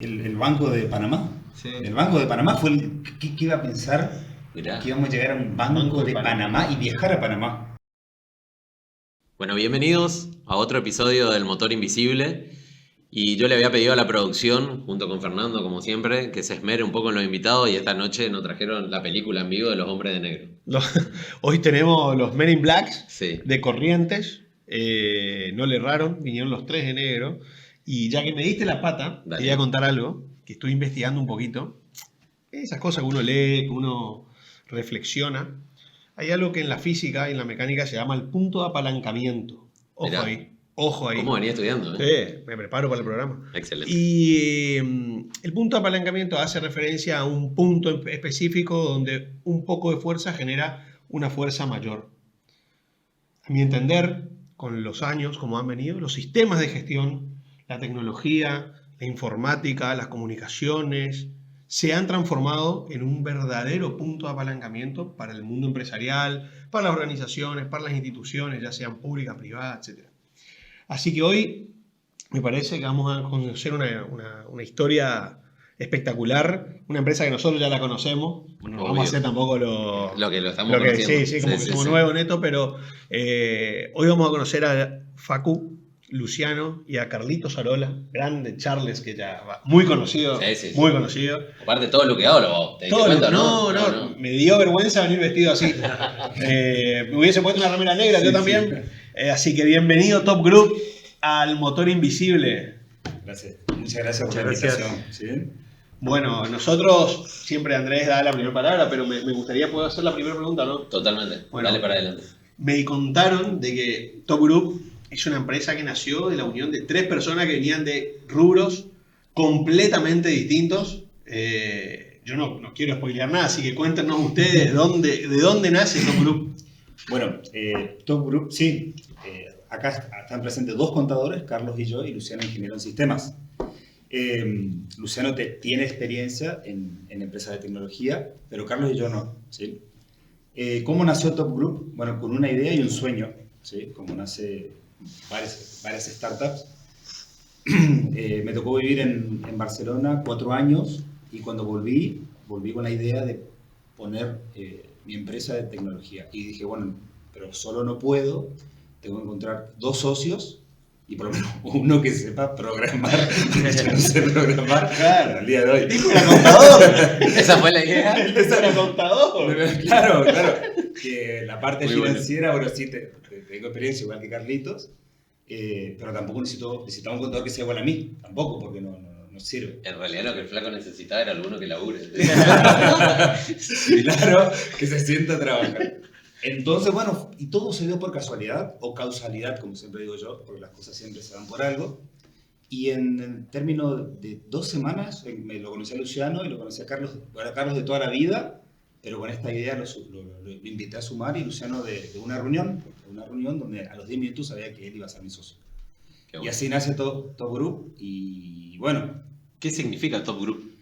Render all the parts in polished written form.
El Banco de Panamá. Sí. El Banco de Panamá fue el que iba a pensar Mirá. que íbamos a llegar a un Banco de Panamá y viajar a Panamá. Bueno, bienvenidos a otro episodio del Motor Invisible. Y yo le había pedido a la producción, junto con Fernando, como siempre, que se esmere un poco en los invitados y esta noche nos trajeron la película en vivo de Los Hombres de Negro. Hoy tenemos los Men in Blacks Sí. de Corrientes. No le erraron, vinieron los tres de negro. Y ya que me diste la pata, Dale. te voy a contar algo que estoy investigando un poquito. Esas cosas que uno lee, que uno reflexiona. Hay algo que en la física y en la mecánica se llama el punto de apalancamiento. Ojo Mirá. ahí, ojo ahí. ¿Cómo venía estudiando? Me preparo para el programa. Excelente. Y el punto de apalancamiento hace referencia a un punto específico donde un poco de fuerza genera una fuerza mayor. A mi entender, con los años, como han venido, los sistemas de gestión, la tecnología, la informática, las comunicaciones, se han transformado en un verdadero punto de apalancamiento para el mundo empresarial, para las organizaciones, para las instituciones, ya sean públicas, privadas, etc. Así que hoy me parece que vamos a conocer una historia espectacular, una empresa que nosotros ya la conocemos. No Obvio. vamos a hacer tampoco Lo que lo estamos lo que conociendo. sí, como que Sí, somos sí. nuevos netos, pero hoy vamos a conocer a Facu, Luciano y a Carlitos Arola, grande Charles, que ya va muy conocido, Sí. muy conocido. Aparte todo lo que hago, ¿te diste Todo cuenta, no, me dio vergüenza venir vestido así. Me hubiese puesto una remera negra, yo también. Así que bienvenido Top Group al Motor Invisible. Gracias. Muchas gracias por la Gracias. invitación. ¿Sí? Bueno, nosotros, siempre Andrés da la primera palabra, pero me gustaría poder hacer la primera pregunta, ¿no? Totalmente. Bueno. Dale para adelante. Me contaron de que Top Group es una empresa que nació de la unión de tres personas que venían de rubros completamente distintos. Yo no quiero spoilear nada, así que cuéntenos ustedes de dónde nace Top Group. Bueno, Top Group, sí. Acá están presentes dos contadores, Carlos y yo, y Luciano, ingeniero en sistemas. Luciano tiene experiencia en empresas de tecnología, pero Carlos y yo no. ¿Sí? ¿Cómo nació Top Group? Bueno, con una idea y un sueño, ¿sí? Como nace varias startups. Me tocó vivir en Barcelona 4 años y cuando volví con la idea de poner mi empresa de tecnología. Y dije, bueno, pero solo no puedo, tengo que encontrar 2 socios y por lo menos uno que sepa programar. Yo no sé programar, claro, al día de hoy. ¡Dijo era contador! Esa fue la idea. ¡Era contador! Claro. Que la parte Muy financiera, bueno, sí, tengo experiencia igual que Carlitos, pero tampoco necesitamos un contador que sea igual a mí, tampoco, porque no sirve. En realidad lo que el flaco necesitaba era alguno que labure. Claro, que se sienta a trabajar. Entonces, bueno, y todo se dio por casualidad o causalidad, como siempre digo yo, porque las cosas siempre se dan por algo. Y en el término de 2 semanas, me lo conocí a Luciano y lo conocí a Carlos, bueno, a Carlos de toda la vida, pero con esta idea lo invité a sumar y Luciano de una reunión donde a los 10 minutos sabía que él iba a ser mi socio. Qué bueno. Y así nace Top Group y bueno. ¿Qué significa Top Group?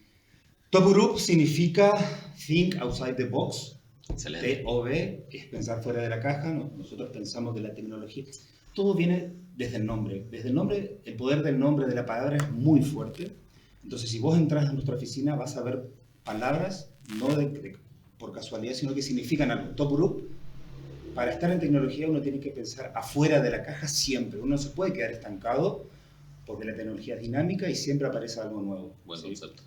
Top Group significa Think Outside the Box. Excelente. TOB, que es pensar fuera de la caja. Nosotros pensamos que la tecnología, todo viene desde el nombre. Desde el nombre, el poder del nombre de la palabra es muy fuerte. Entonces, si vos entras a nuestra oficina, vas a ver palabras, no por casualidad, sino que significan algo. Top Group, para estar en tecnología uno tiene que pensar afuera de la caja siempre. Uno no se puede quedar estancado porque la tecnología es dinámica y siempre aparece algo nuevo. Buen ¿sí? concepto.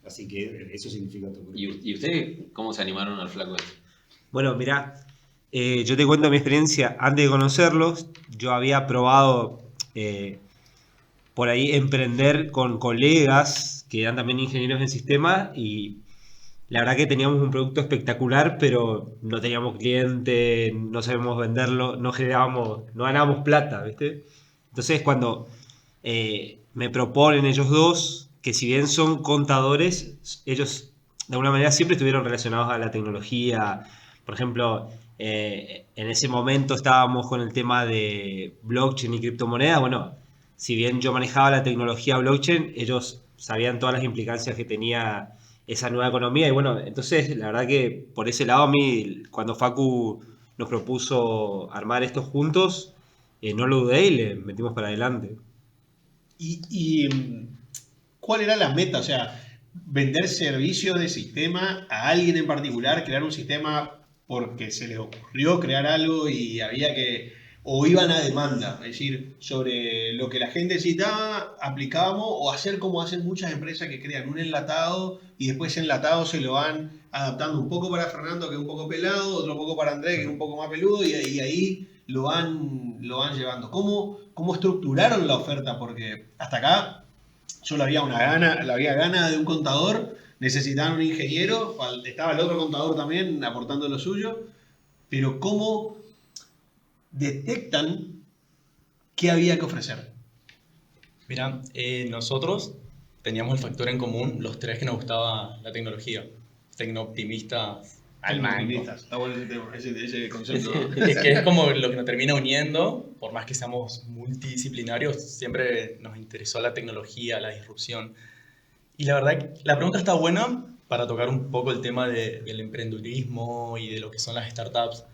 Así que eso significa Top Group. ¿Y ustedes cómo se animaron al flaco este? Bueno, mirá, yo te cuento mi experiencia. Antes de conocerlos, yo había probado por ahí emprender con colegas que eran también ingenieros en sistemas y la verdad que teníamos un producto espectacular, pero no teníamos cliente, no sabíamos venderlo, no ganábamos plata, ¿viste? Entonces cuando me proponen ellos dos, que si bien son contadores, ellos de alguna manera siempre estuvieron relacionados a la tecnología. Por ejemplo, en ese momento estábamos con el tema de blockchain y criptomonedas. Bueno, si bien yo manejaba la tecnología blockchain, ellos sabían todas las implicancias que tenía esa nueva economía. Y bueno, entonces la verdad que por ese lado a mí, cuando Facu nos propuso armar esto juntos, no lo dudé y le metimos para adelante. Y ¿cuál era la meta? O sea, vender servicios de sistema a alguien en particular, crear un sistema porque se les ocurrió crear algo y había que, o iban a demanda, es decir, sobre lo que la gente necesitaba, aplicábamos, o hacer como hacen muchas empresas que crean un enlatado y después ese enlatado se lo van adaptando un poco para Fernando, que es un poco pelado, otro poco para Andrés, que es un poco más peludo, y ahí lo van llevando. ¿Cómo estructuraron la oferta? Porque hasta acá solo había gana de un contador, necesitaban un ingeniero, estaba el otro contador también aportando lo suyo, pero ¿cómo detectan qué había que ofrecer? Mira, nosotros teníamos el factor en común, los tres que nos gustaba la tecnología, tecnooptimistas al mango. Está bueno ese concepto. Es que es como lo que nos termina uniendo, por más que seamos multidisciplinarios, siempre nos interesó la tecnología, la disrupción. Y la verdad que la pregunta está buena para tocar un poco el tema del emprendedurismo y de lo que son las startups,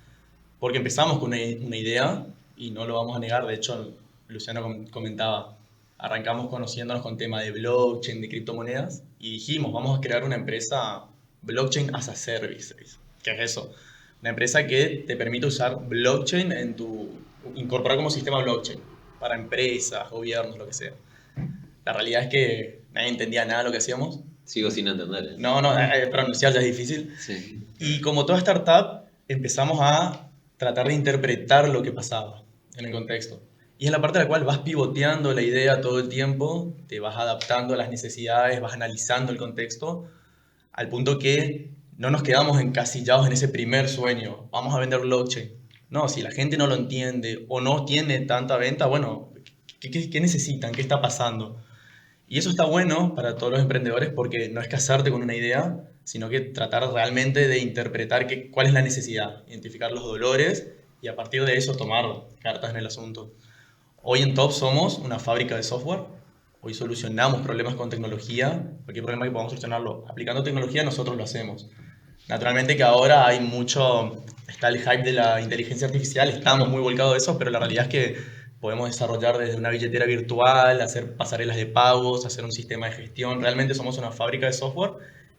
porque empezamos con una idea y no lo vamos a negar. De hecho, Luciano comentaba, arrancamos conociéndonos con tema de blockchain, de criptomonedas, y dijimos, vamos a crear una empresa blockchain as a service. ¿Qué es eso? Una empresa que te permite usar blockchain incorporar como sistema blockchain para empresas, gobiernos, lo que sea. La realidad es que nadie entendía nada de lo que hacíamos. Sigo sin entender. No, pronunciar ya es difícil. Sí. Y como toda startup, empezamos a tratar de interpretar lo que pasaba en el contexto. Y es la parte en la cual vas pivoteando la idea todo el tiempo, te vas adaptando a las necesidades, vas analizando el contexto, al punto que no nos quedamos encasillados en ese primer sueño. Vamos a vender blockchain. No, si la gente no lo entiende o no tiene tanta venta, bueno, ¿qué necesitan? ¿Qué está pasando? Y eso está bueno para todos los emprendedores porque no es casarte con una idea, sino que tratar realmente de interpretar cuál es la necesidad, identificar los dolores y a partir de eso tomar cartas en el asunto. Hoy en Top somos una fábrica de software. Hoy solucionamos problemas con tecnología. Cualquier problema que podamos solucionarlo aplicando tecnología, nosotros lo hacemos. Naturalmente que ahora hay está el hype de la inteligencia artificial, estamos muy volcados de eso, pero la realidad es que podemos desarrollar desde una billetera virtual, hacer pasarelas de pagos, hacer un sistema de gestión. Realmente somos una fábrica de software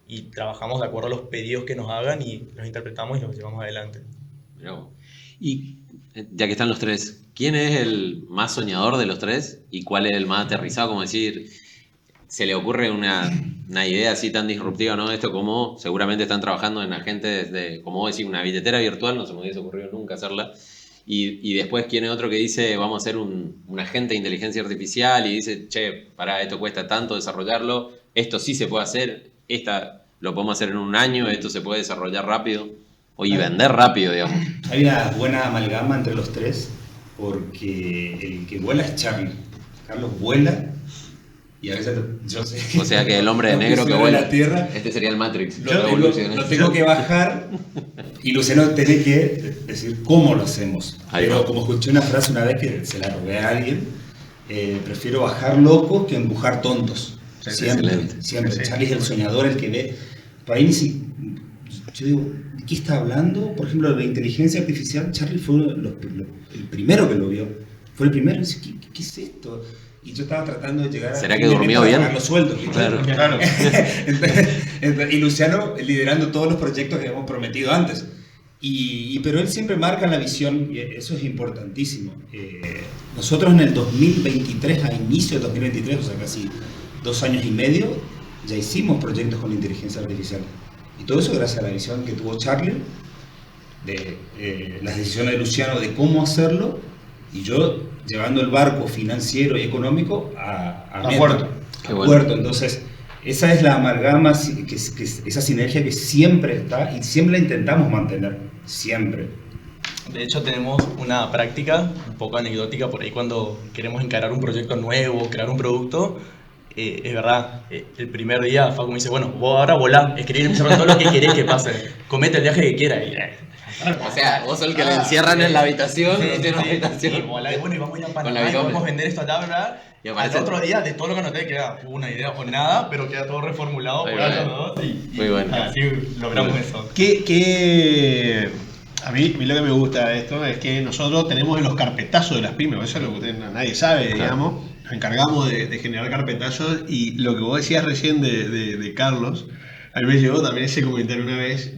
y trabajamos de acuerdo a los pedidos que nos hagan y los interpretamos y los llevamos adelante. Mirá vos. Y ya que están los tres, ¿quién es el más soñador de los tres? ¿Y cuál es el más aterrizado? Como decir, ¿se le ocurre una idea así tan disruptiva, ¿no? Esto como seguramente están trabajando en agentes de, como vos decís, una billetera virtual, no se me hubiese ocurrido nunca hacerla. Y después, ¿quién es otro que dice, vamos a hacer un agente de inteligencia artificial y dice, che, pará, esto cuesta tanto desarrollarlo, esto sí se puede hacer, lo podemos hacer en un año, esto se puede desarrollar rápido, y vender rápido, digamos. Hay una buena amalgama entre los tres, porque el que vuela es Charlie. Carlos vuela y a veces yo sé. O sea que el hombre de negro que vuela. La tierra, este sería el Matrix. lo tengo que bajar y Luciano tiene que decir cómo lo hacemos. Pero como escuché una frase una vez que se la robé a alguien, prefiero bajar locos que empujar tontos. Siempre. Sí. Charlie es el soñador, el que ve. Para mí, yo digo, ¿de qué está hablando? Por ejemplo, de la inteligencia artificial, Charlie fue el primero que lo vio. Fue el primero. ¿Qué es esto? Y yo estaba tratando de llegar ¿Será que durmió bien? Pagar los sueldos. Claro. Y Luciano liderando todos los proyectos que habíamos prometido antes. Pero él siempre marca la visión, y eso es importantísimo. Nosotros en el 2023, a inicio de 2023, o sea, casi 2 años y medio, ya hicimos proyectos con inteligencia artificial. Y todo eso gracias a la visión que tuvo Charlie, de las decisiones de Luciano de cómo hacerlo, y yo llevando el barco financiero y económico a puerto. Puerto. Entonces, esa es la amalgama, esa sinergia que siempre está y siempre la intentamos mantener, siempre. De hecho, tenemos una práctica un poco anecdótica por ahí cuando queremos encarar un proyecto nuevo, crear un producto. Es verdad, el primer día Facu me dice, bueno, vos ahora volá, escribir todo lo que querés que pase, comete el viaje que quieras. O sea, vos sos el que le encierran en la habitación, y volá, y bueno, y vamos a ir a Panamá y podemos vender esto allá, ¿verdad? Y aparece... Al otro día, de todo lo que anoté, queda una idea o nada, pero queda todo reformulado por algo, ¿no? Muy bueno. Así logramos eso. A mí lo que me gusta de esto es que nosotros tenemos en los carpetazos de las pymes, eso es lo que nadie sabe, digamos. nos encargamos de generar carpetazos y lo que vos decías recién de Carlos, a mí me llegó también ese comentario una vez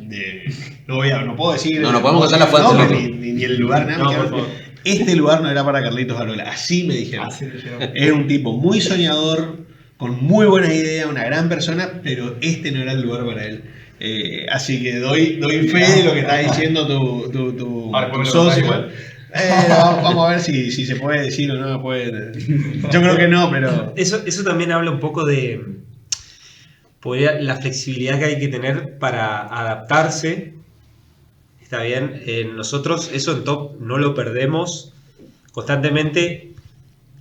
no puedo decir... No podemos contar la fuente, nombre, loco. ni el lugar, nada. No, me por quedaron- favor. Este lugar no era para Carlitos Arola, así me dijeron. Era un tipo muy soñador, con muy buenas ideas, una gran persona, pero este no era el lugar para él. Así que doy fe de lo que está diciendo tu Ahora, después me lo socio. contás Vamos a ver si se puede decir o no puede. Yo creo que no, pero... Eso también habla un poco de la flexibilidad que hay que tener para adaptarse. Está bien, nosotros eso en Top no lo perdemos constantemente,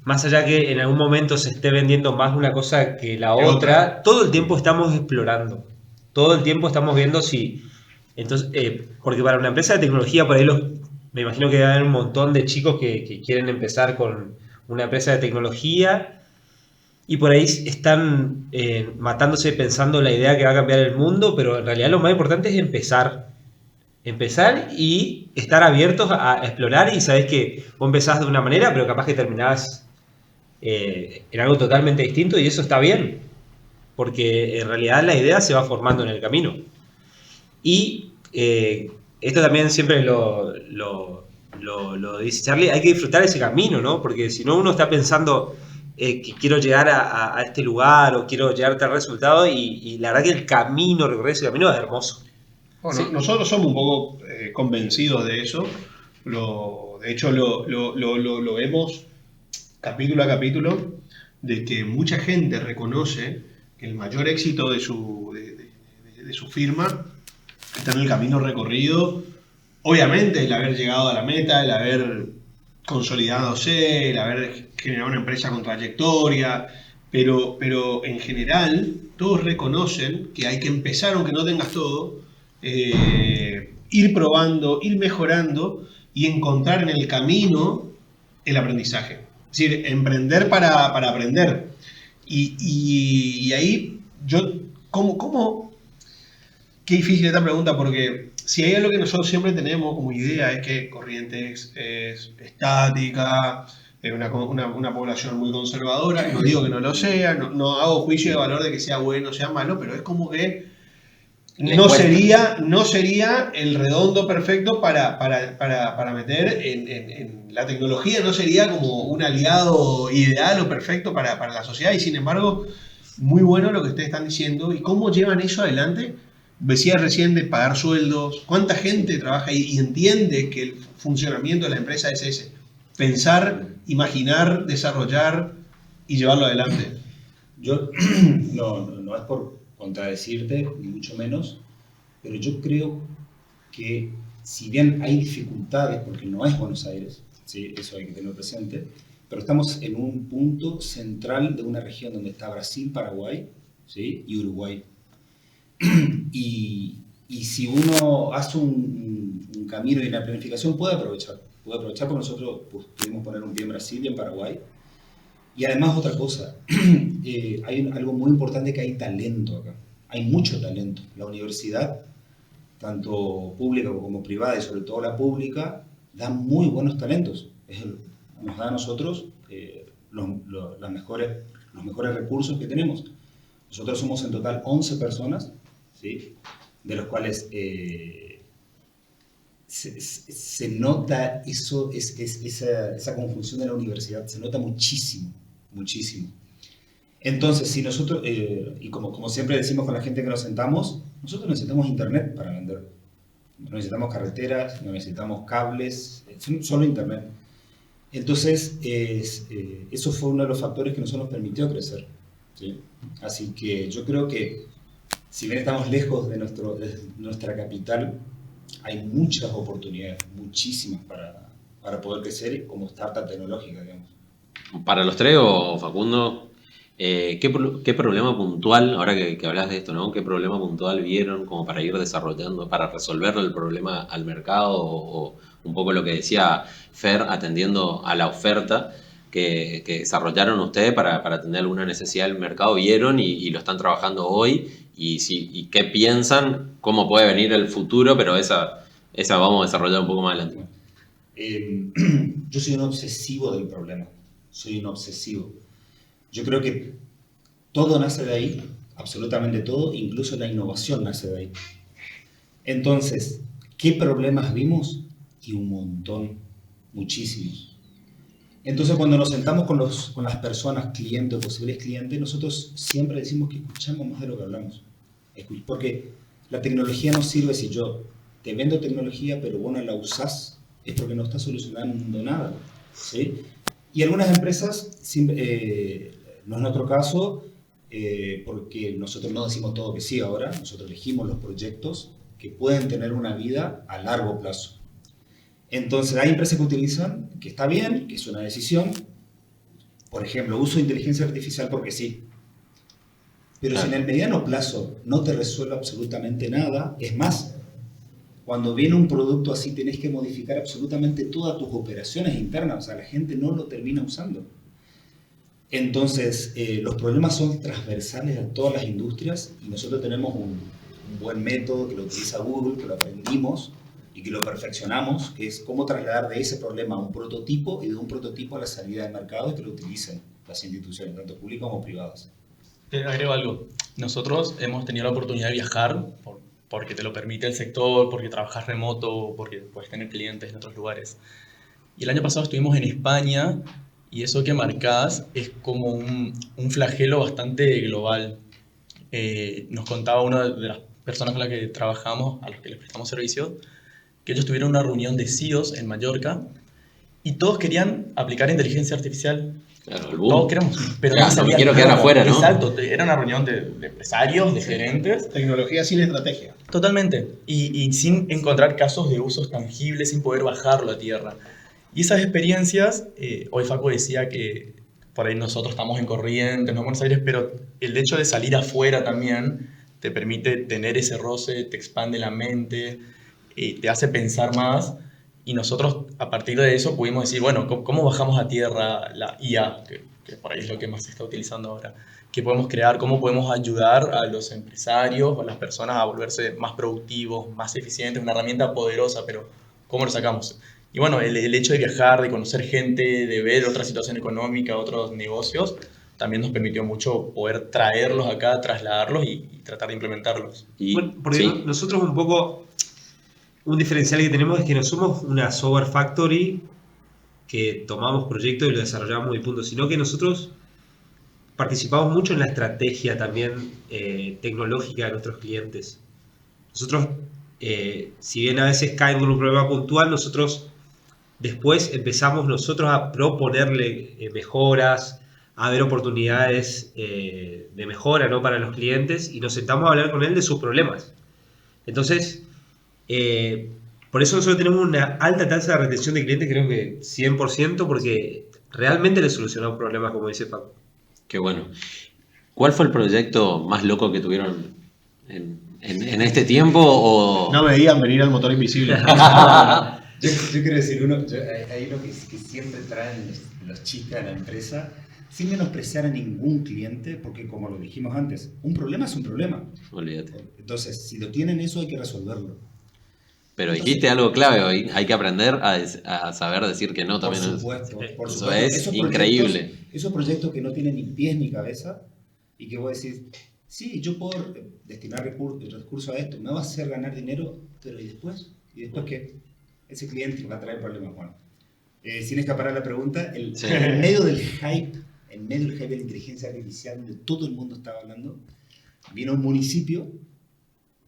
más allá que en algún momento se esté vendiendo más una cosa que la otra, todo el tiempo estamos explorando, todo el tiempo estamos viendo si... Entonces, porque para una empresa de tecnología, por ahí me imagino que va a haber un montón de chicos que quieren empezar con una empresa de tecnología y por ahí están matándose pensando la idea que va a cambiar el mundo, pero en realidad lo más importante es empezar y estar abiertos a explorar y sabés que vos empezás de una manera, pero capaz que terminás en algo totalmente distinto y eso está bien, porque en realidad la idea se va formando en el camino. Y esto también siempre lo dice Charlie, hay que disfrutar ese camino, ¿no? Porque si no uno está pensando que quiero llegar a este lugar o quiero llegar a tal resultado y la verdad que recorrer ese camino es hermoso. Bueno, Sí. nosotros somos un poco convencidos de eso. De hecho, lo vemos capítulo a capítulo, de que mucha gente reconoce que el mayor éxito de su firma está en el camino recorrido. Obviamente, el haber llegado a la meta, el haber consolidadose, el haber generado una empresa con trayectoria, pero en general todos reconocen que hay que empezar aunque no tengas todo, ir probando, ir mejorando y encontrar en el camino el aprendizaje. Es decir, emprender para aprender. Y ahí qué difícil esta pregunta, porque si hay algo que nosotros siempre tenemos como idea es que Corrientes es estática, es una población muy conservadora, no digo que no lo sea, no hago juicio de valor de que sea bueno o sea malo, pero es como que no sería el redondo perfecto para meter en la tecnología, no sería como un aliado ideal o perfecto para la sociedad, y sin embargo, muy bueno lo que ustedes están diciendo y cómo llevan eso adelante. Decía recién de pagar sueldos, cuánta gente trabaja ahí y entiende que el funcionamiento de la empresa es ese, pensar, imaginar, desarrollar y llevarlo adelante. Yo no es por contradecirte, ni mucho menos, pero yo creo que si bien hay dificultades, porque no es Buenos Aires, ¿sí? Eso hay que tenerlo presente, pero estamos en un punto central de una región donde está Brasil, Paraguay, ¿sí? Y Uruguay. Y si uno hace un camino y una planificación, puede aprovechar porque nosotros pues, pudimos poner un pie en Brasil y en Paraguay. Y además otra cosa, hay algo muy importante, que hay talento acá, hay mucho talento. La universidad, tanto pública como privada, y sobre todo la pública, da muy buenos talentos. Nos da a nosotros los mejores recursos que tenemos. Nosotros somos en total 11 personas, ¿sí? De los cuales se nota esa confusión de la universidad, se nota muchísimo, muchísimo. Entonces, si nosotros, y como siempre decimos con la gente que nos sentamos, nosotros necesitamos internet para vender. No necesitamos carreteras, no necesitamos cables, solo internet. Entonces, eso fue uno de los factores que nos permitió crecer, ¿sí? Así que yo creo que, si bien estamos lejos de nuestra capital, hay muchas oportunidades, muchísimas para poder crecer como startup tecnológica, digamos. Para los tres, o Facundo, ¿qué problema puntual, ahora que hablas de esto, ¿no? ¿Qué problema puntual vieron como para ir desarrollando, para resolver el problema al mercado o un poco lo que decía Fer, atendiendo a la oferta que desarrollaron ustedes para atender alguna necesidad del mercado, vieron y lo están trabajando hoy? Y qué piensan, cómo puede venir el futuro, pero esa vamos a desarrollar un poco más adelante. Yo soy un obsesivo del problema, soy un obsesivo. Yo creo que todo nace de ahí, absolutamente todo, incluso la innovación nace de ahí. Entonces, ¿qué problemas vimos? Y un montón, muchísimos. Entonces, cuando nos sentamos con las personas, clientes o posibles clientes, nosotros siempre decimos que escuchamos más de lo que hablamos. Porque la tecnología no sirve si yo te vendo tecnología, pero vos no la usás, es porque no está solucionando nada. ¿Sí? Y algunas empresas, no es nuestro caso, porque nosotros no decimos todo que sí ahora, nosotros elegimos los proyectos que pueden tener una vida a largo plazo. Entonces, hay empresas que utilizan, que está bien, que es una decisión. Por ejemplo, uso de inteligencia artificial porque sí. Pero si en el mediano plazo no te resuelve absolutamente nada, es más, cuando viene un producto así tenés que modificar absolutamente todas tus operaciones internas, o sea, la gente no lo termina usando. Entonces, los problemas son transversales a todas las industrias y nosotros tenemos un buen método que lo utiliza Google, que lo aprendimos y que lo perfeccionamos, que es cómo trasladar de ese problema a un prototipo y de un prototipo a la salida del mercado y que lo utilicen las instituciones, tanto públicas como privadas. Te agrego algo. Nosotros hemos tenido la oportunidad de viajar porque te lo permite el sector, porque trabajas remoto, porque puedes tener clientes en otros lugares. Y el año pasado estuvimos en España y eso que marcás es como un flagelo bastante global. Nos contaba una de las personas con las que trabajamos, a los que les prestamos servicio, que ellos tuvieron una reunión de CEOs en Mallorca y todos querían aplicar inteligencia artificial. Claro, el boom. Todos queremos, pero Claro, nadie no me sabía quiero quedar cómo. afuera, ¿no? Exacto, era una reunión de empresarios, de gerentes. Tecnología sin estrategia. Totalmente. Y sin encontrar casos de usos tangibles, sin poder bajarlo a tierra. Y esas experiencias, hoy Facu decía que por ahí nosotros estamos en Corrientes, no en Buenos Aires, pero el hecho de salir afuera también te permite tener ese roce, te expande la mente, te hace pensar más. Y nosotros a partir de eso pudimos decir, bueno, ¿cómo bajamos a tierra la IA? Que por ahí es lo que más se está utilizando ahora. ¿Qué podemos crear? ¿Cómo podemos ayudar a los empresarios o a las personas a volverse más productivos, más eficientes? Una herramienta poderosa, pero ¿cómo lo sacamos? Y bueno, el hecho de viajar, de conocer gente, de ver otra situación económica, otros negocios, también nos permitió mucho poder traerlos acá, trasladarlos y tratar de implementarlos. Y, Bueno, porque sí, nosotros un poco, un diferencial que tenemos es que no somos una software factory que tomamos proyectos y lo desarrollamos y punto, sino que nosotros participamos mucho en la estrategia también tecnológica de nuestros clientes. Nosotros, si bien a veces caen con un problema puntual, nosotros después empezamos nosotros a proponerle mejoras, a ver oportunidades de mejora, ¿no?, para los clientes y nos sentamos a hablar con él de sus problemas. Entonces, por eso nosotros tenemos una alta tasa de retención de clientes, creo que 100%, porque realmente le solucionamos problemas, como dice Paco. qué bueno. ¿Cuál fue el proyecto más loco que tuvieron en este tiempo? O... No me digan venir al motor invisible. Yo quiero decir hay uno que siempre traen los chistes a la empresa, sin menospreciar a ningún cliente, porque como lo dijimos antes, un problema es un problema. Olvídate. Entonces, si lo tienen eso, hay que resolverlo. Pero dijiste algo clave hoy, hay que aprender a saber decir que no Por también. supuesto, por Eso supuesto. es Esos increíble. Esos proyectos que no tienen ni pies ni cabeza y que vos decís, sí, yo puedo destinar recursos a esto, me va a hacer ganar dinero, pero ¿y después? ¿Y después qué? Ese cliente va a traer problemas, Juan. Sin escapar a la pregunta, Sí. en medio del hype de la inteligencia artificial, donde todo el mundo estaba hablando, vino un municipio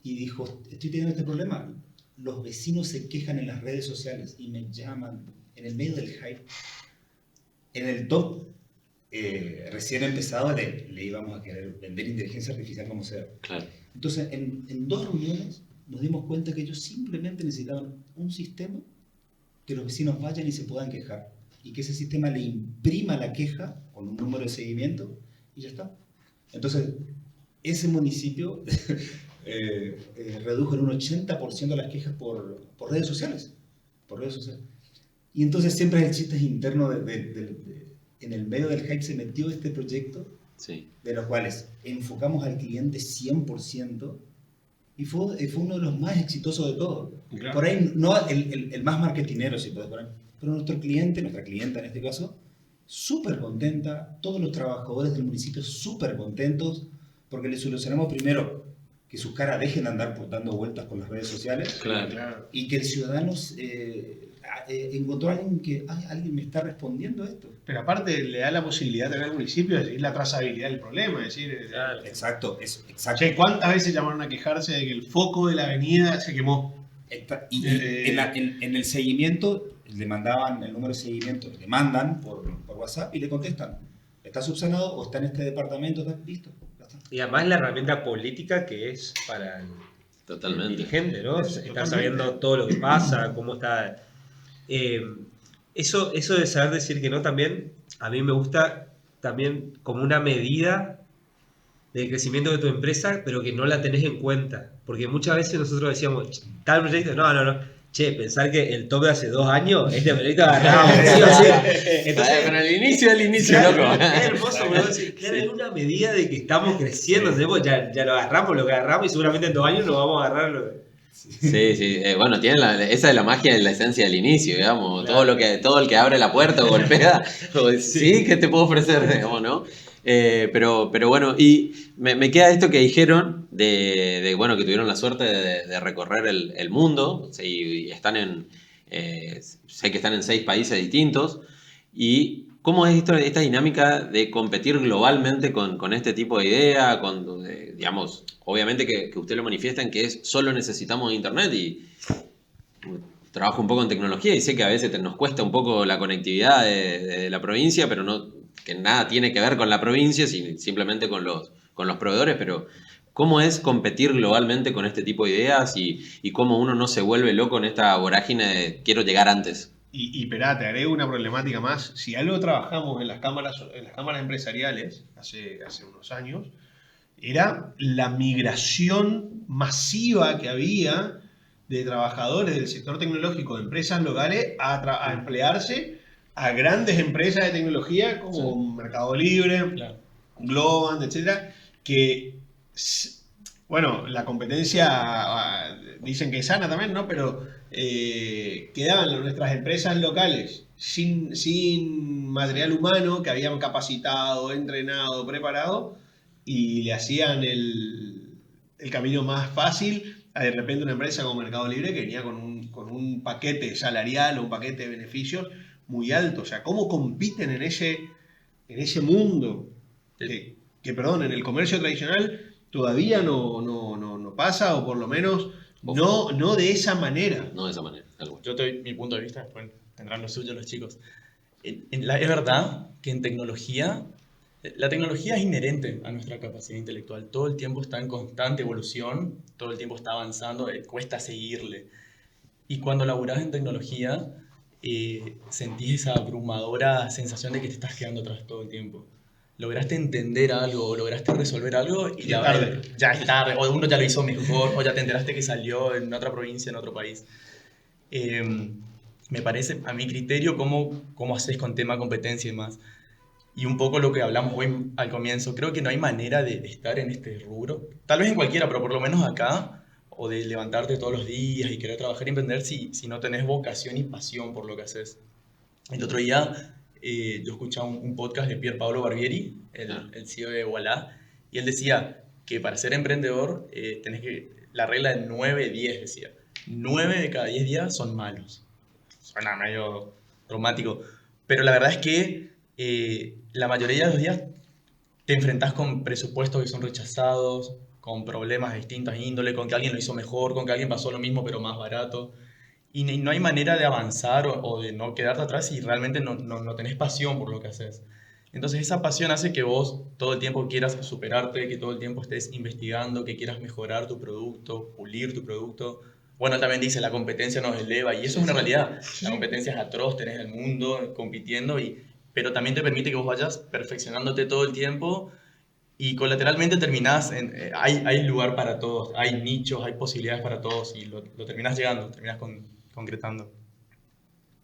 y dijo, estoy teniendo este problema. Los vecinos se quejan en las redes sociales y me llaman en el medio del hype. En el top, recién empezado, le íbamos a querer vender inteligencia artificial como sea. Claro. Entonces, en 2 reuniones nos dimos cuenta que ellos simplemente necesitaban un sistema que los vecinos vayan y se puedan quejar. Y que ese sistema le imprima la queja con un número de seguimiento y ya está. Entonces, ese municipio redujo en un 80% las quejas por redes sociales. Por redes sociales. Y entonces siempre el chiste interno en el medio del hype se metió este proyecto, Sí. de los cuales enfocamos al cliente 100%, y fue uno de los más exitosos de todos. Claro. Por ahí, no el más marketinero, si puedes poner, pero nuestro cliente, nuestra clienta en este caso, súper contenta, todos los trabajadores del municipio súper contentos, porque les solucionamos primero que sus caras dejen de andar dando vueltas por las redes sociales, Claro. y que el ciudadano encontró a alguien que, "Ay, alguien me está respondiendo a esto". Pero aparte le da la posibilidad de tener al municipio de seguir la trazabilidad del problema. Es decir, Exacto, exacto. che, ¿cuántas veces llamaron a quejarse de que el foco de la avenida se quemó? Y en el seguimiento le mandaban el número de seguimiento, le mandan por WhatsApp y le contestan, ¿está subsanado o está en este departamento? ¿Está listo? Ya está. Y además la herramienta política que es para el Totalmente. dirigente, ¿no? Totalmente. Estar sabiendo todo lo que pasa, cómo está. Eso de saber decir que no también, a mí me gusta también como una medida de crecimiento de tu empresa, pero que no la tenés en cuenta. Porque muchas veces nosotros decíamos, tal proyecto, no. Che, pensar que el top de hace 2 años, este proyecto agarramos, sí o sí. Entonces, Pero el inicio del inicio, claro, loco. es hermoso, bro. Claro, es una medida de que estamos creciendo. ¿Entendés? Ya lo agarramos, lo que agarramos, y seguramente en 2 años nos vamos a agarrar Sí. Bueno, esa es la magia de la esencia del inicio, digamos. Todo el que abre la puerta o golpea, sí, ¿qué te puedo ofrecer? Digamos, ¿no? Pero bueno, y me queda esto que dijeron de bueno, que tuvieron la suerte de recorrer el mundo, y están sé que están en 6 países distintos, y cómo es esta dinámica de competir globalmente con este tipo de idea, digamos, obviamente que usted lo manifiesta en que solo necesitamos internet, y trabajo un poco en tecnología y sé que a veces nos cuesta un poco la conectividad de la provincia, pero no, que nada tiene que ver con la provincia, simplemente con los proveedores, pero ¿cómo es competir globalmente con este tipo de ideas y cómo uno no se vuelve loco en esta vorágine de quiero llegar antes? Y esperá, te agrego una problemática más. Si algo trabajamos en las cámaras empresariales hace unos años, era la migración masiva que había de trabajadores del sector tecnológico de empresas locales a emplearse a grandes empresas de tecnología como Mercado Libre, Claro. Globant, etcétera, que, bueno, la competencia dicen que es sana también, ¿no? Pero quedaban nuestras empresas locales sin material humano que habían capacitado, entrenado, preparado, y le hacían el camino más fácil a de repente una empresa como Mercado Libre que venía con un paquete salarial o un paquete de beneficios muy alto. O sea, ¿cómo compiten en ese mundo? Perdón, en el comercio tradicional todavía no pasa, o por lo menos no de esa manera. No de esa manera, tal cual. Yo te doy mi punto de vista, después tendrán lo suyo los chicos. Es verdad que en tecnología, la tecnología es inherente a nuestra capacidad intelectual. Todo el tiempo está en constante evolución, todo el tiempo está avanzando, cuesta seguirle. Y cuando laburás en tecnología, sentís esa abrumadora sensación de que te estás quedando atrás todo el tiempo. Lograste entender algo, o lograste resolver algo y ya es tarde, o uno ya lo hizo mejor, o ya te enteraste que salió en otra provincia, en otro país. Me parece, a mi criterio, cómo haces con tema competencia y demás. Y un poco lo que hablamos hoy al comienzo, creo que no hay manera de estar en este rubro, tal vez en cualquiera, pero por lo menos acá, o de levantarte todos los días y querer trabajar y emprender si no tenés vocación y pasión por lo que haces. El otro día yo escuchaba un podcast de Pier Paolo Barbieri, el CEO de Voilà, y él decía que para ser emprendedor tenés la regla de 9-10, decía. 9 de cada 10 días son malos. Suena medio romántico, pero la verdad es que la mayoría de los días te enfrentás con presupuestos que son rechazados, con problemas de distintas índole, con que alguien lo hizo mejor, con que alguien pasó lo mismo pero más barato. Y no hay manera de avanzar o de no quedarte atrás si realmente no tenés pasión por lo que haces. Entonces esa pasión hace que vos todo el tiempo quieras superarte, que todo el tiempo estés investigando, que quieras mejorar tu producto, pulir tu producto. Bueno, él también dice, la competencia nos eleva, y eso es una realidad. La competencia es atroz, tenés el mundo compitiendo, pero también te permite que vos vayas perfeccionándote todo el tiempo y colateralmente terminás, hay lugar para todos, hay nichos, hay posibilidades para todos y lo terminás llegando, terminás concretando.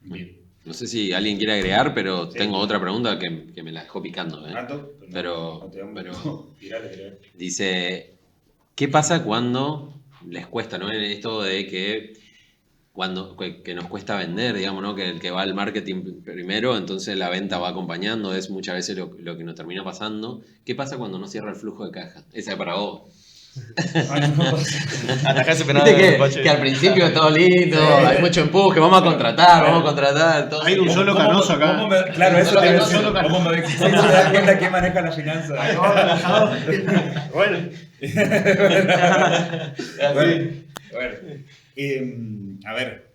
Bien. No sé si alguien quiere agregar, pero Sí. tengo otra pregunta que me la dejó picando. ¿Tanto? Pero Tirale. dice, ¿qué pasa cuando les cuesta, ¿no? En esto de que que nos cuesta vender, digamos, ¿no? Que el que va al marketing primero, entonces la venta va acompañando, es muchas veces lo que nos termina pasando. ¿Qué pasa cuando no cierra el flujo de caja? Esa es para vos. Atajarse penado Viste en el coche. que al principio es todo lindo, hay mucho empuje, vamos a contratar. Entonces, Hay un solo canoso acá. Claro, eso te iba a decir. Solo canoso. ¿Cómo me se da cuenta quién maneja la finanza? Bueno. Bueno, a ver,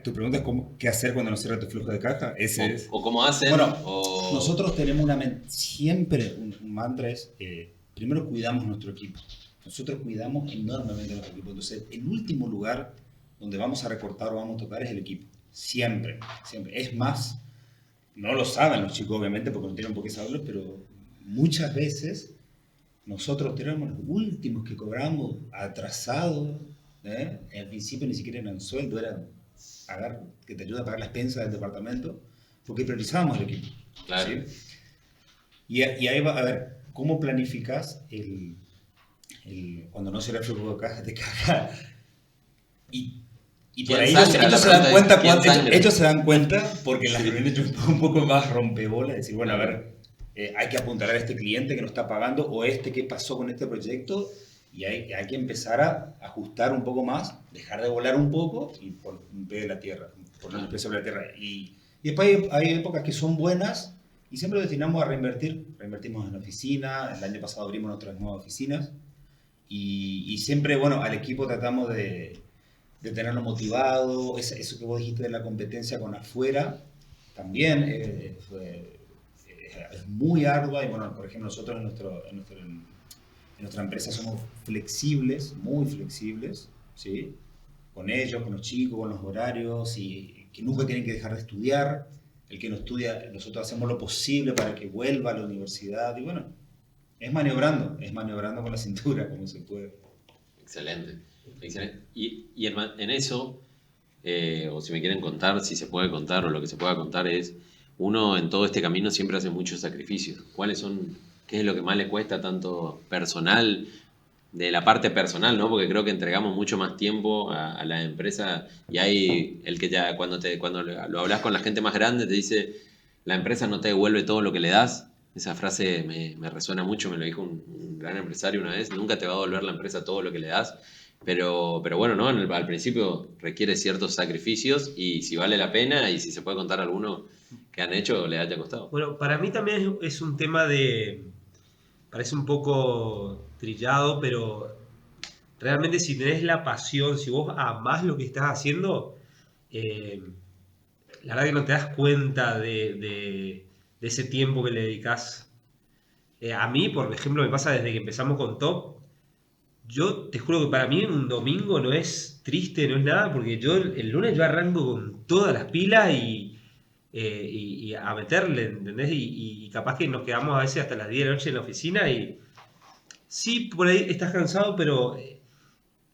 tu pregunta es qué hacer cuando no cierra tu flujo de caja. Ese es. o cómo hacen, Bueno, o... nosotros tenemos siempre un mantra es, primero cuidamos nuestro equipo. Nosotros cuidamos enormemente nuestro equipo. Entonces, el último lugar donde vamos a recortar o vamos a tocar es el equipo. Siempre, siempre. Es más, no lo saben los chicos, obviamente, porque no tienen por qué saberlo, pero muchas veces nosotros tenemos los últimos que cobramos atrasados. Al principio ni siquiera eran sueldo, era que te ayuda a pagar las expensas del departamento, porque priorizábamos el equipo. Claro. ¿Sí? Y ahí va, a ver, ¿cómo planificas cuando no se le flujo de caja de caja? Y por ahí ellos se dan cuenta porque en las reuniones yo un poco más rompebola, decir, bueno, a ver, hay que apuntar a este cliente que no está pagando o qué pasó con este proyecto, y hay que empezar a ajustar un poco más, dejar de volar un poco y poner un pie de la tierra, poner un pie sobre la tierra. Y después hay épocas que son buenas y siempre lo destinamos a reinvertir. Reinvertimos en la oficina, el año pasado abrimos nuestras nuevas oficinas y siempre, bueno, al equipo tratamos de tenerlo motivado. Eso que vos dijiste de la competencia con afuera también es muy ardua. Y bueno, por ejemplo, nosotros en nuestra empresa somos flexibles, muy flexibles, ¿sí? Con ellos, con los chicos, con los horarios, y que nunca tienen que dejar de estudiar. El que no estudia, nosotros hacemos lo posible para que vuelva a la universidad. Y bueno, es maniobrando con la cintura, como se puede. Excelente. Y en eso, o si me quieren contar, si se puede contar o lo que se pueda contar es, uno en todo este camino siempre hace muchos sacrificios. ¿Qué es lo que más le cuesta tanto personal, de la parte personal, ¿no? Porque creo que entregamos mucho más tiempo a la empresa y hay el que ya cuando lo hablas con la gente más grande te dice, la empresa no te devuelve todo lo que le das. Esa frase me resuena mucho, me lo dijo un gran empresario una vez, nunca te va a devolver la empresa todo lo que le das. Pero bueno, ¿no? Al principio requiere ciertos sacrificios y si vale la pena y si se puede contar alguno que han hecho o le haya costado. Bueno, para mí también es un tema parece un poco trillado, pero realmente si tenés la pasión, si vos amás lo que estás haciendo, la verdad que no te das cuenta de ese tiempo que le dedicás. A mí, por ejemplo, me pasa desde que empezamos con Top. Yo te juro que para mí un domingo no es triste, no es nada, porque yo el lunes yo arranco con todas las pilas y a meterle, ¿entendés? Y capaz que nos quedamos a veces hasta las 10 de la noche en la oficina y sí, por ahí estás cansado, pero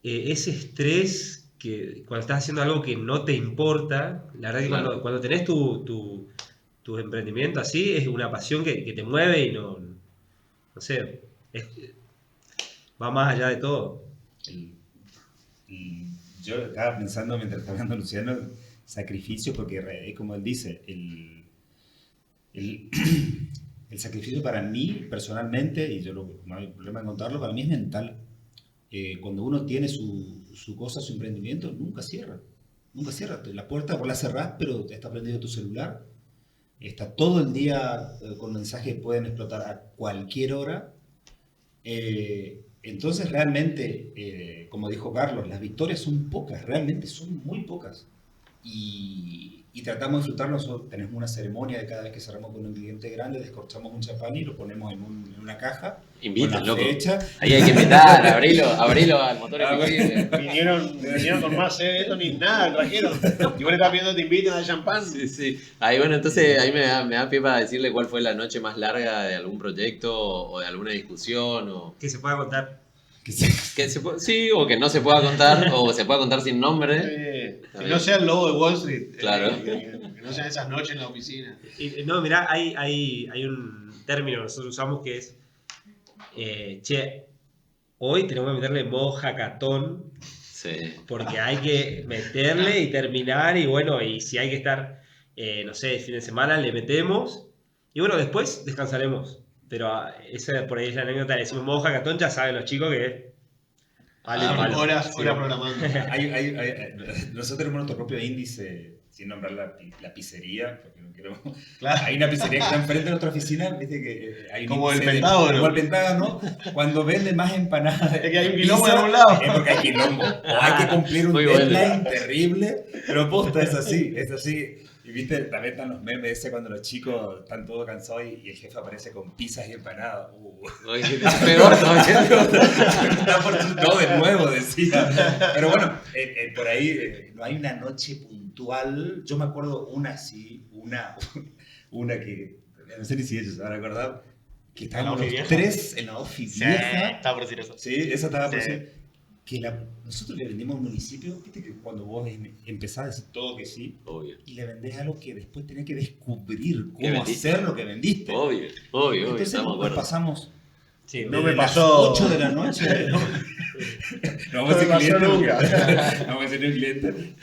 ese estrés que cuando estás haciendo algo que no te importa, la verdad que Claro. cuando tenés tu emprendimiento así, es una pasión que te mueve y no sé, va más allá de todo. Y yo estaba pensando mientras estaba hablando Luciano, sacrificio, porque es como él dice, el sacrificio para mí personalmente, y no hay problema en contarlo, para mí es mental. Cuando uno tiene su cosa, su emprendimiento, nunca cierra. Nunca cierra. La puerta vos la cerrás, pero está prendido tu celular. Está todo el día con mensajes que pueden explotar a cualquier hora. Entonces realmente, como dijo Carlos, las victorias son pocas, realmente son muy pocas. Y tratamos de disfrutarlo. Nosotros tenemos una ceremonia de cada vez que cerramos con un cliente grande, descorchamos un champán y lo ponemos en una caja. Invitan, con la loco. fecha. Ahí hay que invitar, abrilo al motor invisible. Vinieron con más esto ni nada, trajeron. Y vos le estás pidiendo que te inviten al champán. Sí. Ahí bueno, entonces ahí me da pie para decirle cuál fue la noche más larga de algún proyecto o de alguna discusión o Que se pueda contar. sí, o que no se pueda contar o se pueda contar sin nombre. Que no sea el lobo de Wall Street. Claro. Que no sean esas noches en la oficina. No, mirá, hay un término que nosotros usamos que es, hoy tenemos que meterle modo hackathon Sí. Porque hay que meterle y terminar, y bueno, y si hay que estar, no sé, fin de semana le metemos, y bueno, después descansaremos. Pero esa por ahí es la anécdota, le decimos modo hackathon, ya saben los chicos que vale palo. Horas Sí. programando. Nosotros tenemos nuestro propio índice, sin nombrar la pizzería, porque no quiero... Claro. Hay una pizzería que está enfrente de nuestra oficina, viste que hay un Como el índice Pentágono. como el Pentágono, cuando vende más empanadas. Es que hay un de quilombo pizza, en algún lado. Es porque hay quilombo. O hay que cumplir un Muy bueno. deadline terrible, pero posta, es así, es así. Y viste, también están los memes ese cuando los chicos están todos cansados y el jefe aparece con pizzas y empanadas. Oye, es peor todavía. Está por no de nuevo, decía. Pero bueno, por ahí no hay una noche puntual. Yo me acuerdo una que, no sé ni si ellos se van a acordar, que estábamos ¿En la los ofi vieja? tres en la ofi Sí, vieja. estaba por decir eso. Sí, esa estaba por Sí. decir. Que nosotros le vendimos al municipio, viste que cuando vos empezás a decir todo que sí, Obvio. y le vendés algo que después tenés que descubrir ¿Qué cómo vendiste? hacer lo que vendiste. Obvio, Entonces estamos de nos acuerdo. pasamos Sí, No me desde las pasó. 8 de la noche. No, no vamos a No me decir cliente. pasó porque- nunca. no vamos a decir un cliente.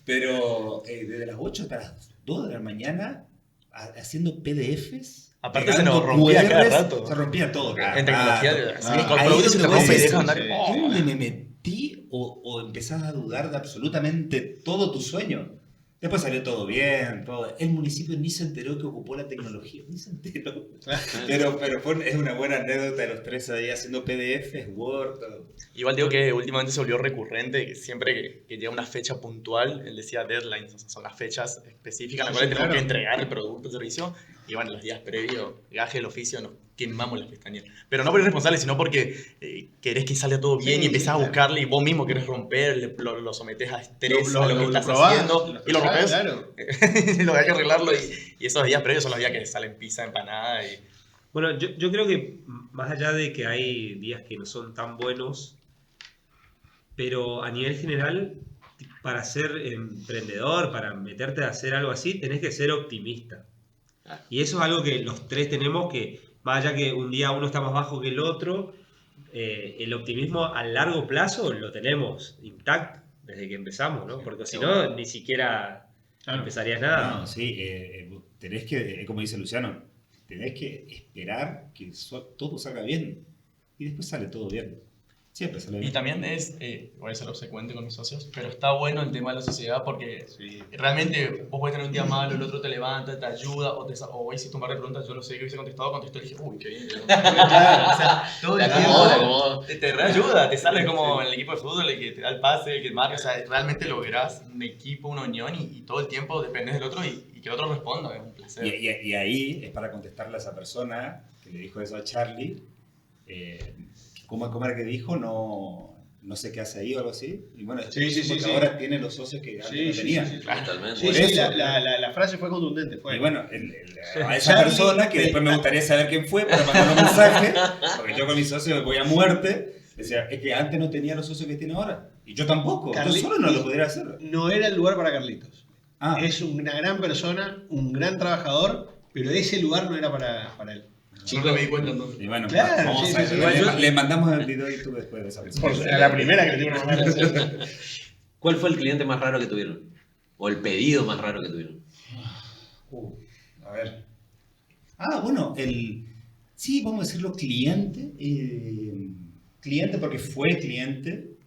Pero desde las 8 hasta las 2 de la mañana haciendo PDFs. Aparte se pegando nos rompía cada QRs, rato. Se rompía todo. cada En tecnología, rato. sí, con Ahí productos se donde te vos rompe y decís, dejas andar. sí. ¡Oh! ¿dónde me metí? O empezás a dudar de absolutamente todo tu sueño. Después salió todo bien, todo. El municipio ni se enteró que ocupó la tecnología, ni se enteró. Pero es una buena anécdota de los tres ahí haciendo PDFs, Word, todo. Igual digo que últimamente se volvió recurrente, que siempre que llega una fecha puntual, él decía deadlines, o sea, son las fechas específicas en las Sí, cuales tenemos claro. que entregar el producto o servicio, y bueno, los días previos, gaje el oficio, nos quemamos las pestañas. Pero no por irresponsable, sino porque querés que salga todo bien Sí, y empezás a claro. buscarle y vos mismo querés romper, lo sometés a estrés, a lo que estás probás, haciendo, y lo rompes, Claro. y lo hay que arreglarlo, y esos días previos son los días que salen pizza, empanada, y bueno, yo creo que más allá de que hay días que no son tan buenos, pero a nivel general, para ser emprendedor, para meterte a hacer algo así, tenés que ser optimista. Claro. Y eso es algo que los tres tenemos, que más allá que un día uno está más bajo que el otro, el optimismo a largo plazo lo tenemos intacto desde que empezamos, ¿no? Porque si no, ni siquiera Claro. empezarías nada. No, sí, tenés que, como dice Luciano, tenés que esperar que todo salga bien. Y después sale todo bien. Siempre sale bien. Y también voy a ser obsecuente con mis socios, pero está bueno el tema de la sociedad porque realmente vos podés tener un día malo, el otro te levanta, te ayuda, o hiciste un par de preguntas, yo lo sé que hubiese contestó y dije, uy, qué bien. O sea, todo el Te tiempo acomoda. te reayuda, te sale como en el equipo de fútbol, el que te da el pase, el que marca, o sea, realmente lográs un equipo, una unión y todo el tiempo dependes del otro y que el otro responda, es un placer. Y ahí es para contestarle a esa persona que le dijo eso a Charlie. ¿Cómo era que dijo? No sé qué hace ahí o algo así. Y bueno, Sí, sí, porque sí, sí. ahora tiene los socios que antes no tenía. Totalmente. Sí, Por sí, eso. la frase fue contundente. Fue. Y bueno, a esa Charlie- persona, que después me gustaría saber quién fue, para mandar un mensaje, porque yo con mis socios voy a muerte, decía, es que antes no tenía los socios que tiene ahora. Y yo tampoco, yo solo no lo podría hacer. No era el lugar para Carlitos. Ah, Es una gran persona, un gran trabajador, pero ese lugar no era para él. Chicos, me di cuenta entonces. y bueno, Claro, vamos sí, a ver. sí, sí. Le mandamos el video de YouTube después de esa persona. A la primera que le tengo que mandar. ¿Cuál fue el cliente más raro que tuvieron? ¿O el pedido más raro que tuvieron? A ver. Bueno, sí, vamos a decirlo cliente. Cliente porque fue cliente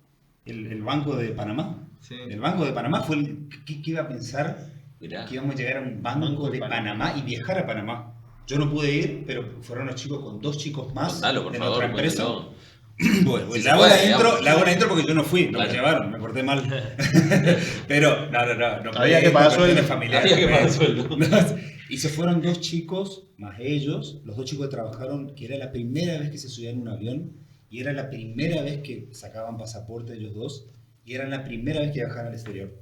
el Banco de Panamá. Sí. El Banco de Panamá fue el que iba a pensar Mirá. que íbamos a llegar a un Banco de Panamá y viajar a Panamá. Yo no pude ir, pero fueron los chicos con 2 chicos más Contalo, por de favor. nuestra empresa. cuéntalo. Bueno, Si la se hago puede, la digamos. intro porque yo no fui, no Claro. me llevaron, me porté mal. Pero no Había podía que ir pagar por cuestiones sueldo. familiares. Había que pagar sueldo. Y se fueron 2 chicos, más ellos, los 2 chicos que trabajaron, que era la primera vez que se subían a un avión, y era la primera vez que sacaban pasaporte ellos 2, y era la primera vez que viajaban al exterior.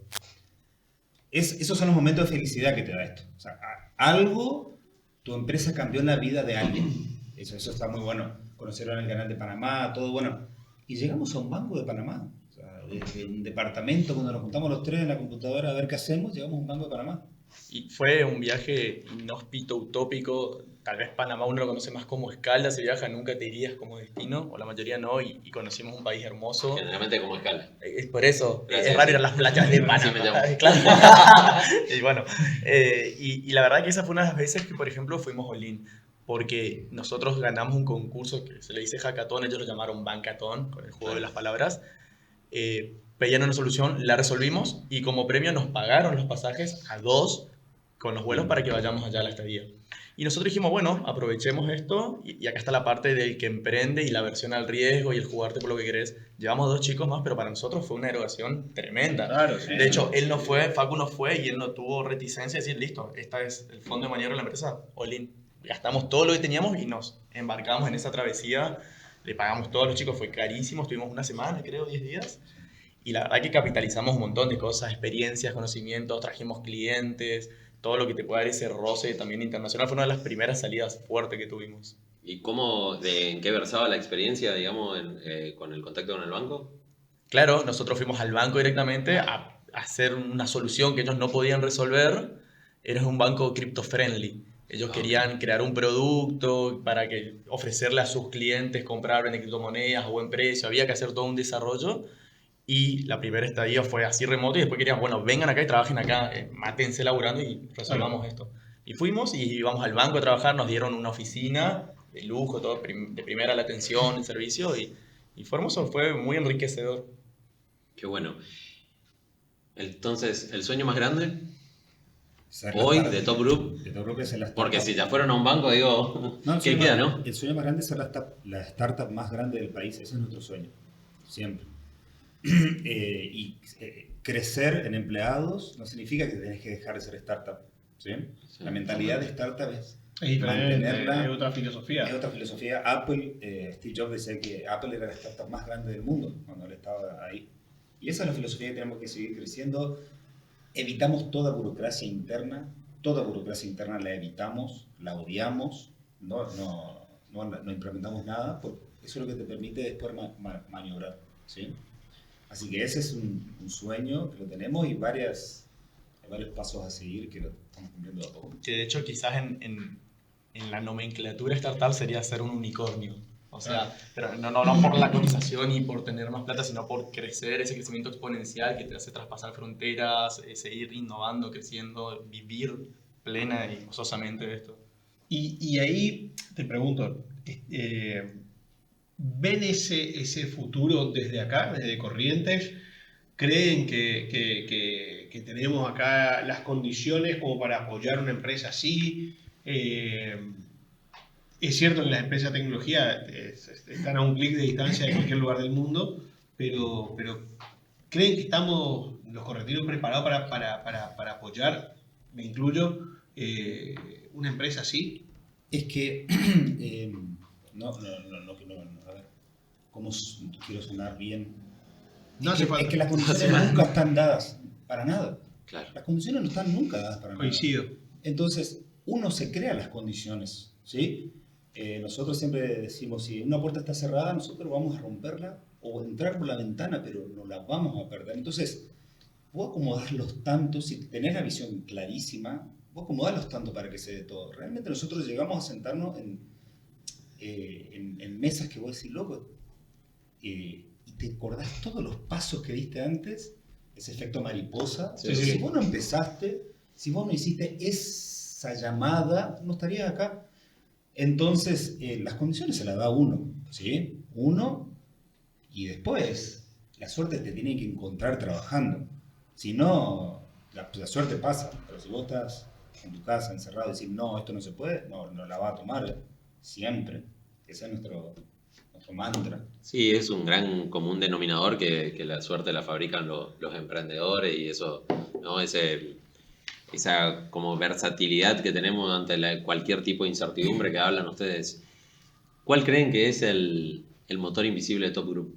Esos son los momentos de felicidad que te da esto. O sea, algo, tu empresa cambió la vida de alguien. Eso está muy bueno. Conocieron el canal de Panamá, todo bueno. Y llegamos a un banco de Panamá. O sea, desde un departamento, cuando nos juntamos los 3 en la computadora a ver qué hacemos, llegamos a un banco de Panamá. Y fue un viaje inhóspito, utópico, tal vez Panamá uno lo conoce más como escala, si viaja nunca te irías como destino, o la mayoría no, y conocimos un país hermoso. Generalmente como escala. Es por eso, Gracias. es raro ir a las playas de Así me Panamá. llamo. Claro. Y bueno, y la verdad que esa fue una de las veces que, por ejemplo, fuimos all-in, porque nosotros ganamos un concurso que se le dice hackathon, ellos lo llamaron bancathon, con el juego de las palabras. Pedían una solución, la resolvimos y como premio nos pagaron los pasajes a 2 con los vuelos para que vayamos allá a la estadía. Y nosotros dijimos, bueno, aprovechemos esto y acá está la parte del que emprende y la versión al riesgo y el jugarte por lo que querés. Llevamos 2 chicos más, pero para nosotros fue una erogación tremenda. Claro, sí. De hecho, él no fue, Facu no fue y él no tuvo reticencia de decir, listo, esta es el fondo de maniobra de la empresa, all-in. Gastamos todo lo que teníamos y nos embarcamos en esa travesía. Le pagamos todos los chicos, fue carísimo, estuvimos una semana, creo, 10 días. Y la verdad que capitalizamos un montón de cosas, experiencias, conocimientos, trajimos clientes, todo lo que te puede dar ese roce también internacional. Fue una de las primeras salidas fuertes que tuvimos. ¿Y cómo, en qué versaba la experiencia, digamos, con el contacto con el banco? Claro, nosotros fuimos al banco directamente a hacer una solución que ellos no podían resolver. Era un banco crypto-friendly. Ellos querían crear un producto para que ofrecerle a sus clientes comprar en criptomonedas a buen precio. Había que hacer todo un desarrollo. Y la primera estadía fue así remoto y después querían, bueno, vengan acá y trabajen acá, mátense laburando y resolvamos esto. Y fuimos y íbamos al banco a trabajar, nos dieron una oficina de lujo, todo de primera la atención, el servicio y fue hermoso, fue muy enriquecedor. Qué bueno. Entonces, ¿el sueño más grande Ser hoy la- de Top Group? De Top Group es ser la Porque startup. si ya fueron a un banco, digo, No, el ¿qué sueño queda, más- no? El sueño más grande es ser la startup más grande del país. Ese es nuestro sueño. Siempre. Crecer en empleados no significa que tenés que dejar de ser startup. ¿Sí? Sí. La mentalidad de startup es Es diferente, mantenerla. es otra filosofía. Es otra filosofía. Apple, Steve Jobs decía que Apple era la startup más grande del mundo cuando él estaba ahí. Y esa es la filosofía que tenemos que seguir creciendo. Evitamos toda burocracia interna la evitamos, la odiamos, no implementamos nada, porque eso es lo que te permite después maniobrar. ¿Sí? Así que ese es un sueño que lo tenemos y hay varios pasos a seguir que lo estamos cumpliendo a poco. Que de hecho quizás en la nomenclatura startup sería ser un unicornio. O sea, pero no por la cotización y por tener más plata, sino por crecer, ese crecimiento exponencial que te hace traspasar fronteras, seguir innovando, creciendo, vivir plena y gozosamente de esto. Y ahí te pregunto, ¿ven ese futuro desde acá, desde Corrientes? ¿Creen que tenemos acá las condiciones como para apoyar una empresa así? Es cierto que las empresas de tecnología están a un clic de distancia de cualquier lugar del mundo, pero ¿creen que estamos los correntinos preparados para apoyar, me incluyo, una empresa así? Es que, a ver, ¿cómo quiero sonar bien? No Es hace que, falta. es que las condiciones nunca están dadas para nada. Claro. Las condiciones no están nunca dadas para nada. Coincido. Entonces, uno se crea las condiciones, ¿sí? Nosotros siempre decimos, si una puerta está cerrada, nosotros vamos a romperla o entrar por la ventana, pero no la vamos a perder. Entonces, vos acomodás los tantos, si tenés la visión clarísima, vos acomodás los tantos para que se dé todo. Realmente nosotros llegamos a sentarnos en mesas que vos decís, loco, y te acordás todos los pasos que diste antes, ese efecto mariposa. Sí, Pero sí. si vos no empezaste, si vos no hiciste esa llamada, no estarías acá. Entonces, las condiciones se las da uno, ¿sí? Uno, y después, la suerte te tiene que encontrar trabajando. Si no, la suerte pasa. Pero si vos estás en tu casa encerrado y decís, no, esto no se puede, no la va a tomar siempre. Ese es nuestro mantra. Sí, es un gran común denominador que la suerte la fabrican los emprendedores y eso, ¿no? Esa como versatilidad que tenemos ante cualquier tipo de incertidumbre que hablan ustedes. ¿Cuál creen que es el motor invisible de Top Group?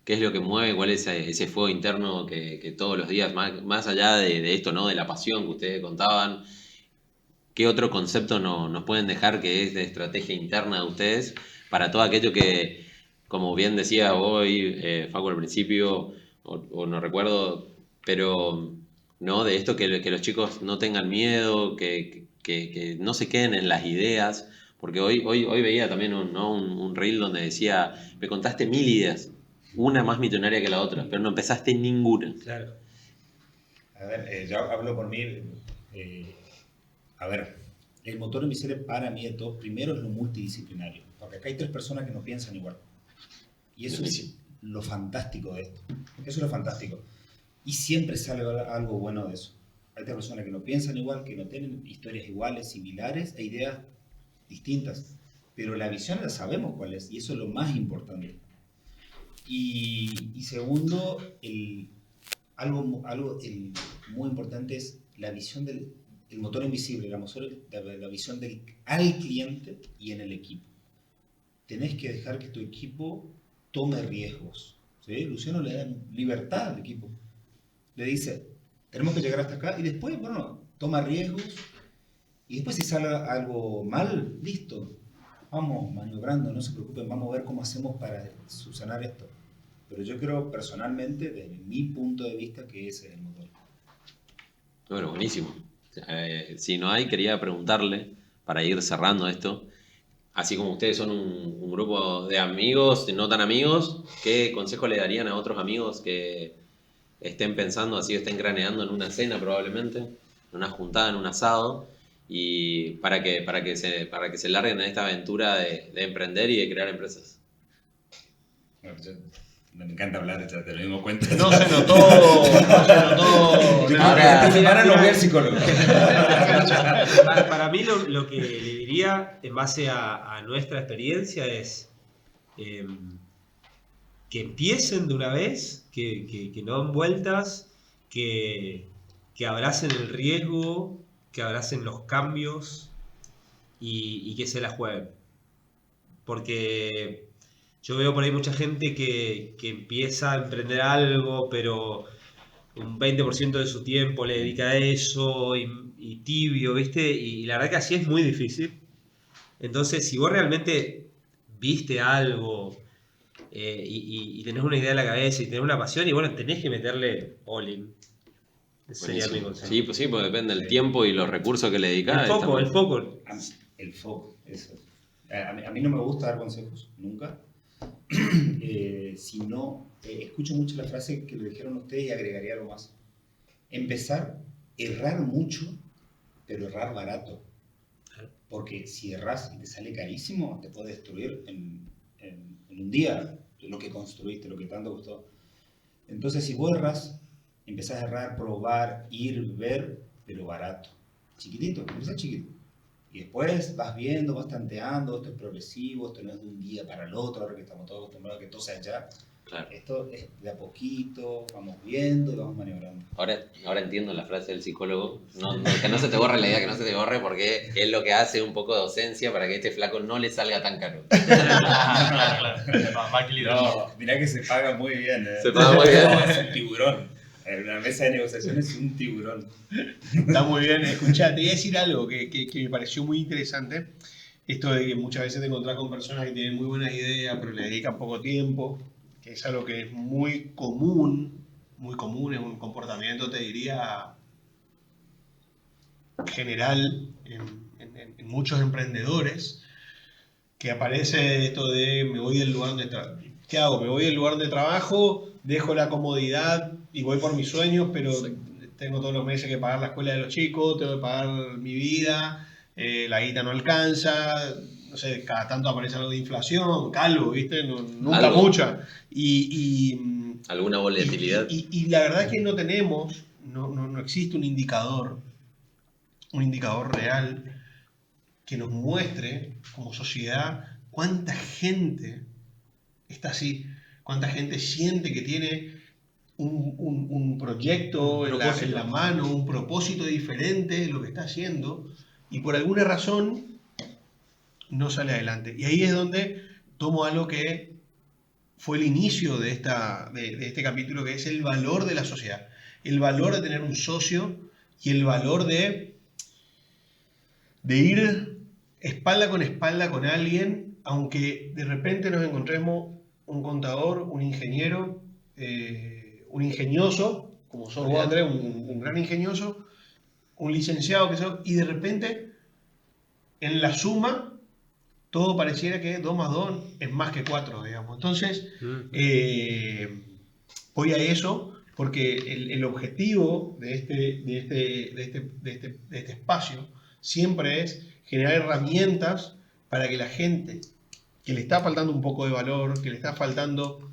¿Qué es lo que mueve? ¿Cuál es ese fuego interno que todos los días, más allá de esto, ¿no? De la pasión que ustedes contaban? ¿Qué otro concepto nos pueden dejar que es de estrategia interna de ustedes para todo aquello que, como bien decía hoy Facu al principio, o no recuerdo, pero ¿no? De esto que los chicos no tengan miedo, que no se queden en las ideas, Porque hoy veía también un reel donde decía, me contaste 1000 ideas, una más millonaria que la otra, pero no empezaste ninguna. Claro. A ver, yo hablo por mí. A ver, el motor invisible para mí de todo, primero es lo multidisciplinario, porque acá hay 3 personas que no piensan igual. Y eso es lo fantástico de esto. Eso es lo fantástico. Y siempre sale algo bueno de eso. Hay 3 personas que no piensan igual, que no tienen historias iguales, similares e ideas distintas. Pero la visión la sabemos cuál es, y eso es lo más importante. Y segundo, algo muy importante es la visión del motor invisible, la visión al cliente y en el equipo. Tenés que dejar que tu equipo tome riesgos. ¿Sí? Luciano le da libertad al equipo. Le dice, tenemos que llegar hasta acá y después, bueno, toma riesgos y después si sale algo mal, listo. Vamos maniobrando, no se preocupen, vamos a ver cómo hacemos para subsanar esto. Pero yo creo personalmente, desde mi punto de vista, que ese es el motor. Bueno, buenísimo. Si no hay, quería preguntarle, para ir cerrando esto, así como ustedes son un grupo de amigos, no tan amigos, ¿qué consejo le darían a otros amigos que estén pensando así, estén craneando en una cena probablemente, en una juntada, en un asado, y para que se larguen en esta aventura de emprender y de crear empresas? Bueno, me encanta hablar, ya te lo dimos cuenta. No se notó, no se notó. Ahora, esta semana no voy al psicólogo. Para mí lo que le diría en base a nuestra experiencia es que empiecen de una vez, que no den vueltas, que abracen el riesgo, que abracen los cambios y que se la jueguen. Porque yo veo por ahí mucha gente que empieza a emprender algo, pero un 20% de su tiempo le dedica a eso y tibio, ¿viste? Y la verdad que así es muy difícil. Entonces, si vos realmente viste algo y tenés una idea en la cabeza y tenés una pasión, y bueno, tenés que meterle all-in. Ese sería mi consejo. Sí, pues depende del tiempo y los recursos que le dedicás. El foco. El foco, eso. A mí no me gusta dar consejos, nunca. Si no, escucho mucho la frase que le dijeron ustedes y agregaría algo más. Empezar, errar mucho, pero errar barato. Porque si erras y te sale carísimo, te puede destruir en un día lo que construiste, lo que tanto costó. Entonces, si vos erras, empezás a errar, probar, ir, ver, pero barato. Chiquitito, empieza chiquito. Y después vas viendo, vas tanteando, esto es progresivo, esto no es de un día para el otro, ahora que estamos todos acostumbrados a que todo sea ya. Claro. Esto es de a poquito, vamos viendo y vamos maniobrando. Ahora entiendo la frase del psicólogo. Que no se te borre la idea, que no se te borre, porque es lo que hace un poco de docencia para que este flaco no le salga tan caro. Claro. Va equilibrado. No, mirá que se paga muy bien. Se paga muy bien. Es un tiburón. En una mesa de negociaciones es un tiburón. Está muy bien. Escuchá, te voy a decir algo que me pareció muy interesante. Esto de que muchas veces te encontrás con personas que tienen muy buenas ideas, pero le dedican poco tiempo, que es algo que es muy común, es un comportamiento, te diría, general en muchos emprendedores, que aparece esto de me voy del lugar donde trabajo. ¿Qué hago? Me voy del lugar de trabajo, dejo la comodidad y voy por mis sueños, pero tengo todos los meses que pagar la escuela de los chicos, tengo que pagar mi vida, la guita no alcanza, no sé, cada tanto aparece algo de inflación, calvo, ¿viste? Nunca ¿Algo? mucha. ¿Alguna volatilidad? Y la verdad es que no tenemos, no existe un indicador real que nos muestre como sociedad cuánta gente está así, cuánta gente siente que tiene un proyecto en la mano, un propósito diferente de lo que está haciendo y por alguna razón no sale adelante. Y ahí es donde tomo algo que fue el inicio de este capítulo, que es el valor de la sociedad, el valor de tener un socio y el valor de ir espalda con alguien, aunque de repente nos encontremos un contador, un ingeniero, un ingenioso, como sos vos, Andrés, un gran ingenioso, un licenciado, y de repente en la suma todo pareciera que 2 más 2 es más que 4, digamos. Entonces, voy a eso porque el objetivo de este espacio siempre es generar herramientas para que la gente que le está faltando un poco de valor, que le está faltando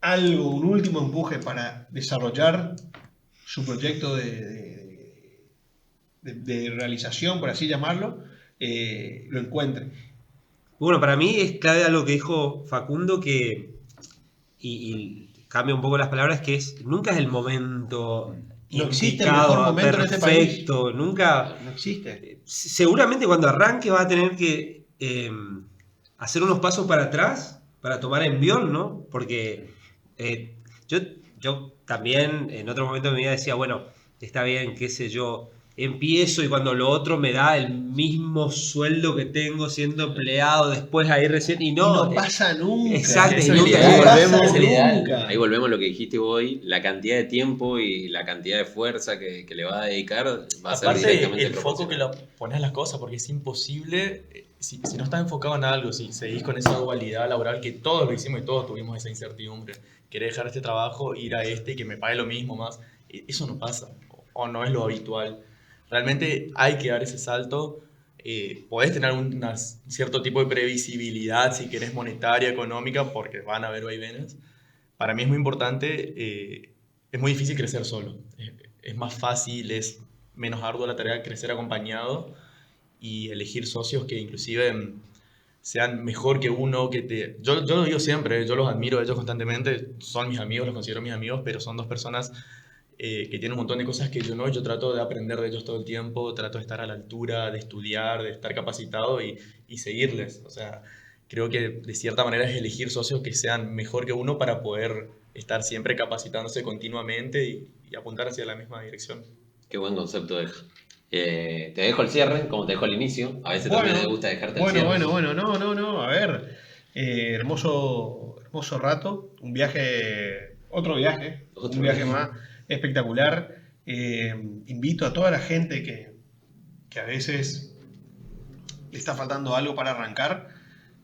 algo, un último empuje para desarrollar su proyecto de realización, por así llamarlo, lo encuentre. Bueno, para mí es clave algo que dijo Facundo y cambia un poco las palabras, que es nunca es el momento No existe el indicado, mejor momento en este país. perfecto, nunca. No existe. Seguramente cuando arranque va a tener que hacer unos pasos para atrás para tomar envión, ¿no? Porque yo también en otro momento de mi vida decía, bueno, está bien, qué sé yo, empiezo y cuando lo otro me da el mismo sueldo que tengo siendo empleado, después ahí recién, y no pasa nunca. Exacto, Eso y es nunca ideal, volvemos. eso es ideal. Nunca. Ahí volvemos a lo que dijiste hoy, la cantidad de tiempo y la cantidad de fuerza que le va a dedicar va a ser Aparte, directamente el foco que proporcional. lo pones a las cosas, porque es imposible, si no estás enfocado en algo, si seguís con esa dualidad laboral que todos lo hicimos y todos tuvimos esa incertidumbre, querer dejar este trabajo, ir a este y que me pague lo mismo más, eso no pasa, o no es lo habitual. Realmente hay que dar ese salto. Podés tener un cierto tipo de previsibilidad, si querés, monetaria, económica, porque van a haber vaivenes. Para mí es muy importante, es muy difícil crecer solo. Es más fácil, es menos ardua la tarea de crecer acompañado y elegir socios que inclusive sean mejor que uno, yo lo digo siempre, yo los admiro a ellos constantemente, son mis amigos, los considero mis amigos, pero son dos personas que tienen un montón de cosas que yo no, yo trato de aprender de ellos todo el tiempo, trato de estar a la altura, de estudiar, de estar capacitado y seguirles. O sea, creo que de cierta manera es elegir socios que sean mejor que uno para poder estar siempre capacitándose continuamente y apuntar hacia la misma dirección. Qué buen concepto deja. Te dejo el cierre, como te dejo el inicio. A veces también me gusta dejarte el cierre. Bueno, no, a ver, hermoso rato, otro viaje más espectacular. Invito a toda la gente que a veces le está faltando algo para arrancar,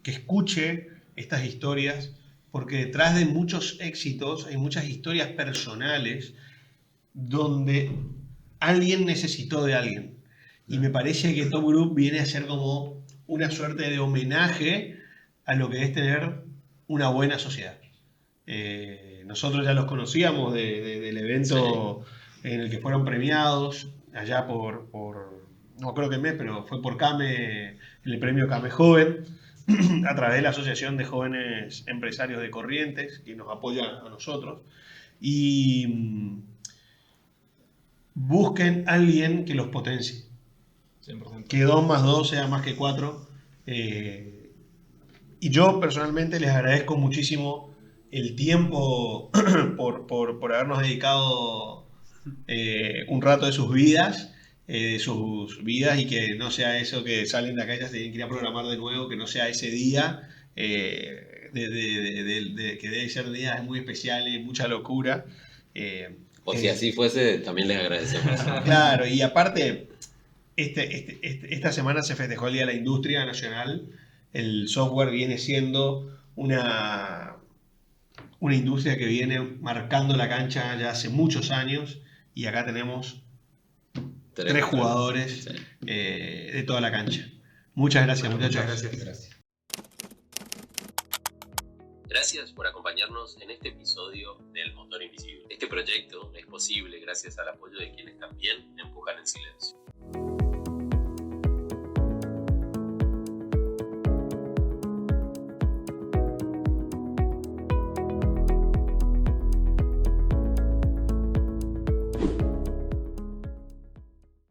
que escuche estas historias, porque detrás de muchos éxitos hay muchas historias personales donde alguien necesitó de alguien. Y me parece que Top Group viene a ser como una suerte de homenaje a lo que es tener una buena sociedad. Nosotros ya los conocíamos del evento en el que fueron premiados, allá por no me acuerdo qué mes, pero fue por CAME, el premio CAME Joven, a través de la Asociación de Jóvenes Empresarios de Corrientes, que nos apoya a nosotros. Y busquen a alguien que los potencie. 100%. Que 2 más 2 sea más que 4. Y yo personalmente les agradezco muchísimo el tiempo por habernos dedicado un rato de sus vidas, y que no sea eso que salen de acá y ya se tienen que ir a programar de nuevo, que no sea ese día, que debe ser días muy especiales, mucha locura. O si así fuese, también les agradecemos. Claro, y aparte, esta semana se festejó el Día de la Industria Nacional. El software viene siendo una industria que viene marcando la cancha ya hace muchos años, y acá tenemos 3 jugadores de toda la cancha. Muchas gracias, muchachos. Gracias. Gracias por acompañarnos en este episodio del Motor Invisible. Este proyecto es posible gracias al apoyo de quienes también empujan en silencio.